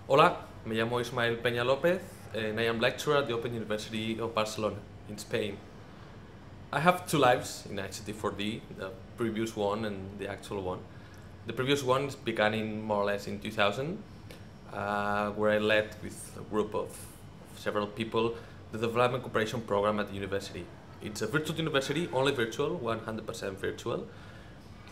Hola, me llamo Ismael Peña-López and I am lecturer at the Open University of Barcelona in Spain. I have two lives in ICT4D, the previous one and the actual one. The previous one began in more or less in 2000, where I led with a group of several people the development cooperation program at the university. It's a virtual university, only virtual, 100% virtual.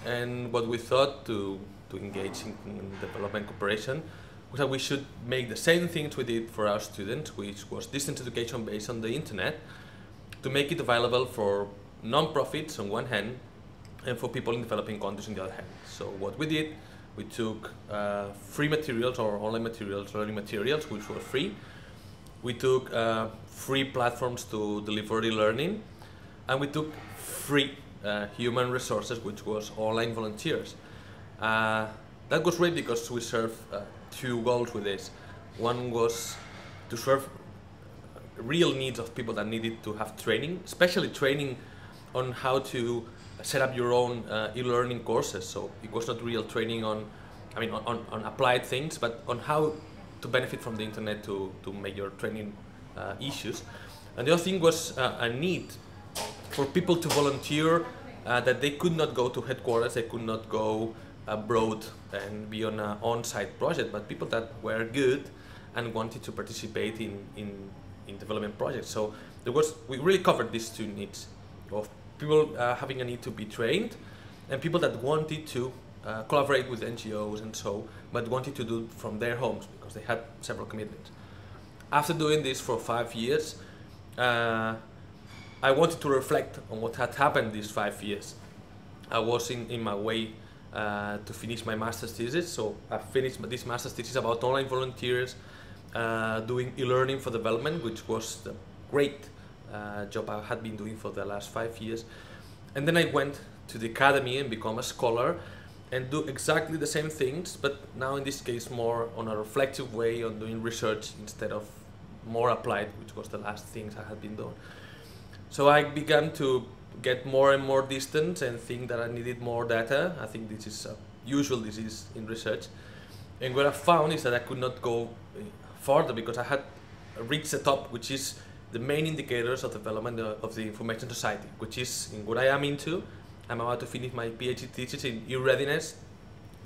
And what we thought to engage in development cooperation was that we should make the same things we did for our students, which was distance education based on the internet, to make it available for non-profits on one hand and for people in developing countries on the other hand. So what we did, we took free materials or online materials, learning materials, which were free. We took free platforms to deliver e-learning, and we took free human resources, which was online volunteers. That was great because we served two goals with this. One was to serve real needs of people that needed to have training, especially training on how to set up your own e-learning courses. So it was not real training on applied things, but on how to benefit from the internet to make your training issues. And the other thing was a need for people to volunteer that they could not go to headquarters, they could not go abroad and be on an on-site project, but people that were good and wanted to participate in development projects. So we really covered these two needs of people having a need to be trained and people that wanted to collaborate with NGOs and so, but wanted to do it from their homes because they had several commitments. After doing this for 5 years, I wanted to reflect on what had happened these 5 years. I was in my way to finish my master's thesis, so I finished this master's thesis about online volunteers doing e-learning for development, which was the great job I had been doing for the last 5 years. And then I went to the academy and become a scholar and do exactly the same things, but now in this case more on a reflective way on doing research instead of more applied, which was the last things I had been doing. So I began to get more and more distant and think that I needed more data. I think this is a usual disease in research. And what I found is that I could not go further because I had reached the top, which is the main indicators of development of the information society, which is in what I am into. I'm about to finish my PhD thesis in e-readiness,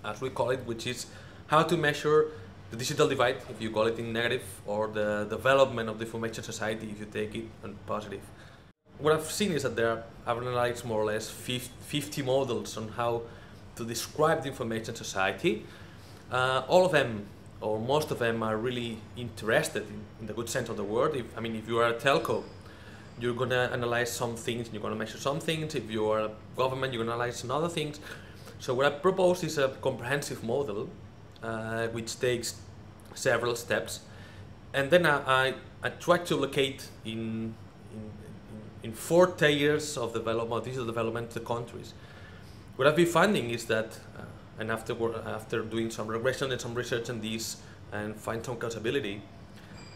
as we call it, which is how to measure the digital divide, if you call it in negative, or the development of the information society, if you take it on positive. What I've seen is that I've analyzed more or less 50 models on how to describe the information society. All of them, or most of them, are really interested in the good sense of the word. If you are a telco, you're going to analyze some things, and you're going to measure some things. If you are a government, you're going to analyze some other things. So what I propose is a comprehensive model, which takes several steps. And then I try to locate in 4 tiers of development, digital development to countries. What I've been finding is that, and after doing some regression and some research on this and find some causability,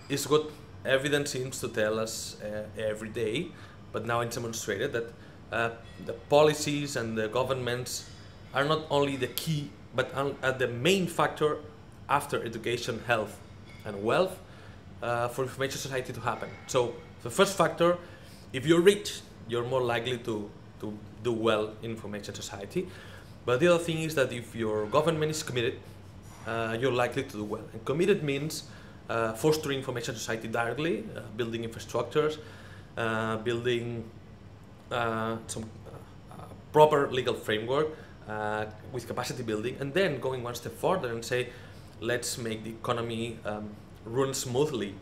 is what evidence seems to tell us every day, but now it's demonstrated that the policies and the governments are not only the key, but are the main factor after education, health, and wealth for information society to happen. So the first factor, if you're rich, you're more likely to do well in information society. But the other thing is that if your government is committed, you're likely to do well. And committed means fostering information society directly, building infrastructures, building some proper legal framework with capacity building, and then going one step further and say, let's make the economy run smoothly.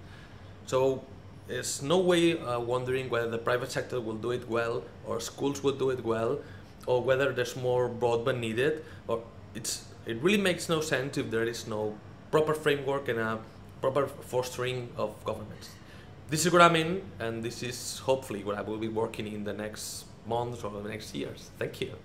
So there's no way wondering whether the private sector will do it well, or schools will do it well, or whether there's more broadband needed. Or it really makes no sense if there is no proper framework and a proper fostering of governments. This is what I'm in, and this is hopefully what I will be working in the next months or the next years. Thank you.